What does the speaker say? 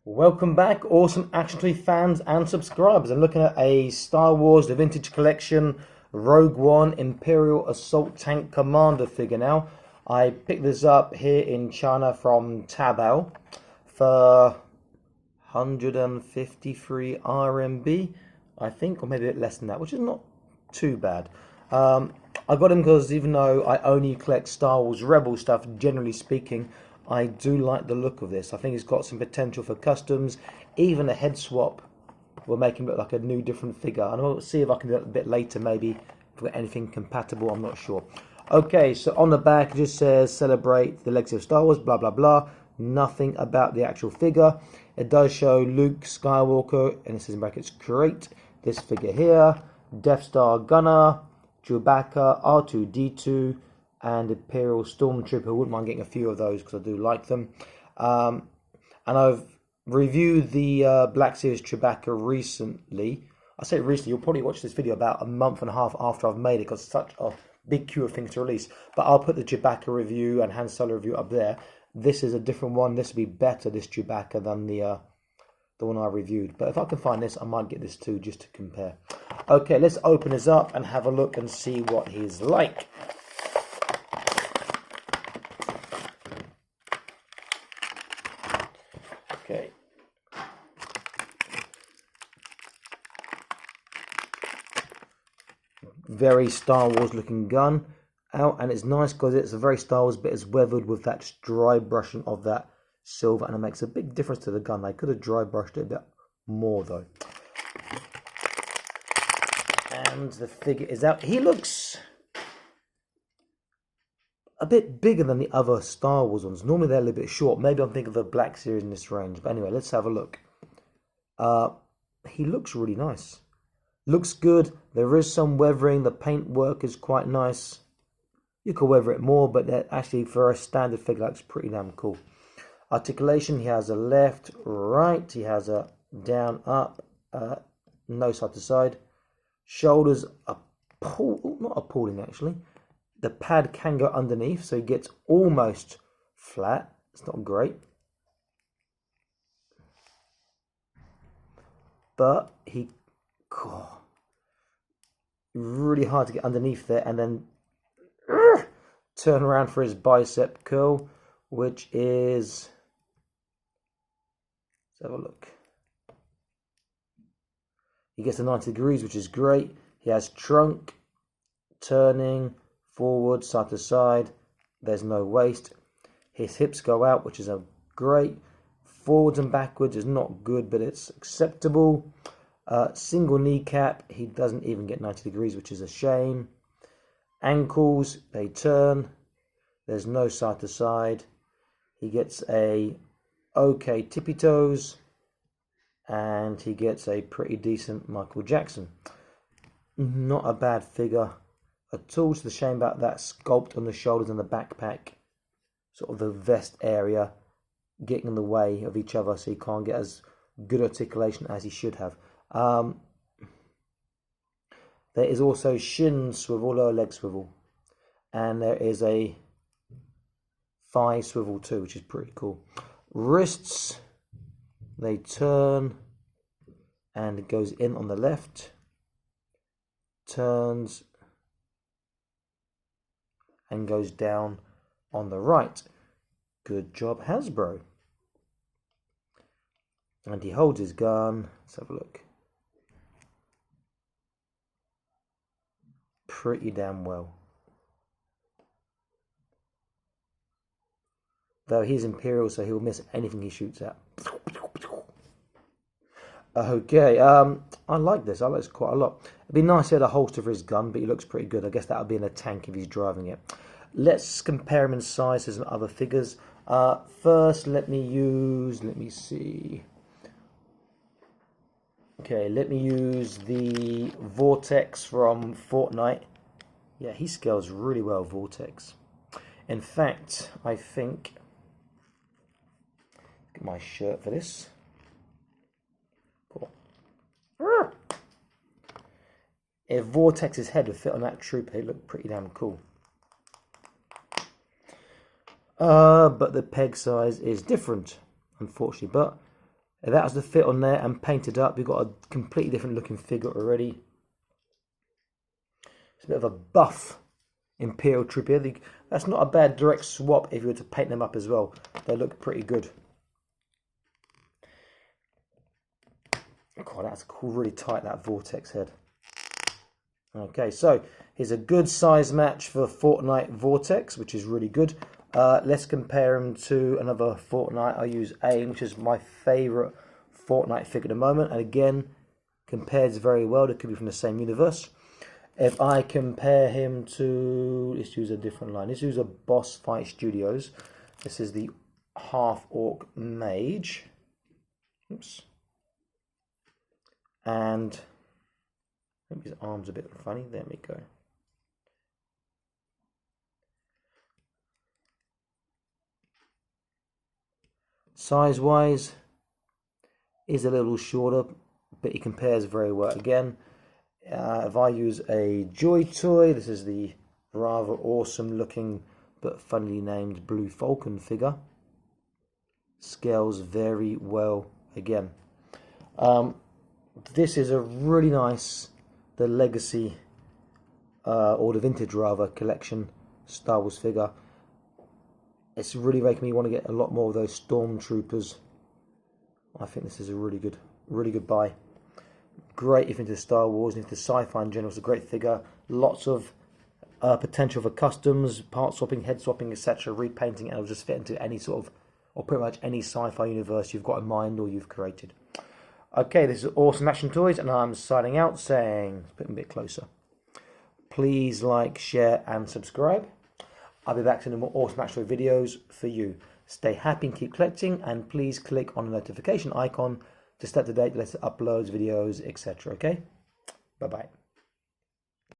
Welcome back, awesome Action 3 fans and subscribers. I'm looking at a Star Wars The Vintage Collection Rogue One Imperial Assault Tank Commander figure now. I picked this up here in China from Taobao for 153 RMB, I think, or maybe a bit less than that, which is not too bad. I got him because even though I only collect Star Wars Rebel stuff, generally speaking, I do like the look of this. I think it's got some potential for customs. Even a head swap will make him look like a new, different figure. And I'll see if I can do that a bit later, maybe, if we've got anything compatible, I'm not sure. Okay, so on the back it just says, celebrate the legacy of Star Wars, blah, blah, blah. Nothing about the actual figure. It does show Luke Skywalker, and it says in brackets, create this figure here. Death Star Gunner, Chewbacca, R2-D2, and Imperial Stormtrooper. I wouldn't mind getting a few of those because I do like them. And I've reviewed the Black Series Chewbacca recently. I say recently, you'll probably watch this video about a month and a half after I've made it because it's such a big queue of things to release. But I'll put the Chewbacca review and Han Solo review up there. This is a different one. This will be better, this Chewbacca, than the one I reviewed. But if I can find this, I might get this too, just to compare. Okay, let's open this up and have a look and see what he's like. Okay. Very Star Wars looking gun out, and it's nice because it's a very Star Wars, but it's weathered with that dry brushing of that silver, and it makes a big difference to the gun. I could have dry brushed it a bit more though. And the figure is out. He looks a bit bigger than the other Star Wars ones. Normally they're a little bit short. Maybe I'm thinking of the Black Series in this range. But anyway, let's have a look. He looks really nice. Looks good. There is some weathering. The paint work is quite nice. You could weather it more, but actually for a standard figure, that's pretty damn cool. Articulation, he has a left, right. He has a down, up, no side to side. Shoulders are not appalling actually. The pad can go underneath, so he gets almost flat. It's not great. But really hard to get underneath there and then turn around for his bicep curl, which is, let's have a look. He gets to 90 degrees, which is great. He has trunk, turning, forward, side to side. There's no waist. His hips go out, which is a great. Forwards and backwards is not good, but it's acceptable. Single kneecap, he doesn't even get 90 degrees, which is a shame. Ankles, they turn. There's no side to side. He gets a okay tippy toes, and he gets a pretty decent Michael Jackson. Not a bad figure at all. It's the shame about that sculpt on the shoulders and the backpack, sort of the vest area, getting in the way of each other, so he can't get as good articulation as he should have. There is also shin swivel, lower leg swivel, and there is a thigh swivel too, which is pretty cool. Wrists, they turn, and it goes in on the left, turns, and goes down on the right. Good job, Hasbro. And he holds his gun. Let's have a look. Pretty damn well. Though he's Imperial, so he'll miss anything he shoots at. Okay, I like this. I like this quite a lot. It'd be nice to have a holster for his gun, but he looks pretty good. I guess that would be in a tank if he's driving it. Let's compare him in size to some other figures. First, let me see. Okay, let me use the Vortex from Fortnite. Yeah, he scales really well, Vortex. In fact, I think, get my shirt for this. Cool. If Vortex's head would fit on that trooper, he'd look pretty damn cool. But the peg size is different, unfortunately. But If that was the fit on there and painted up, you've got a completely different looking figure already. It's a bit of a buff Imperial Troop here. That's not a bad direct swap if you were to paint them up as well. They look pretty good. God, that's cool, really tight, that Vortex head. Okay, so here's a good size match for Fortnite Vortex, which is really good. Let's compare him to another Fortnite. I use AIM, which is my favourite Fortnite figure at the moment. And again, compares very well. They could be from the same universe. If I compare him to, let's use a different line. Let's use a Boss Fight Studios. This is the Half-Orc Mage. Oops. And I think his arm's a bit funny. There we go. Size-wise, is a little shorter, but he compares very well. Again, if I use a Joy Toy, this is the rather awesome-looking but funnily named Blue Falcon figure. Scales very well again. This is a really nice, the Legacy, or the Vintage rather, collection Star Wars figure. It's really making me want to get a lot more of those Stormtroopers. I think this is a really good buy. Great if into Star Wars and into sci-fi in general. It's a great figure. Lots of potential for customs, part swapping, head swapping, etc. Repainting, and it'll just fit into any sort of, or pretty much any sci-fi universe you've got in mind or you've created. Okay, this is Awesome Action Toys, and I'm signing out saying, put them a bit closer. Please like, share, and subscribe. I'll be back to more Awesome Action Toy videos for you. Stay happy and keep collecting, and please click on the notification icon to stay up to date with uploads, videos, etc. Okay? Bye-bye.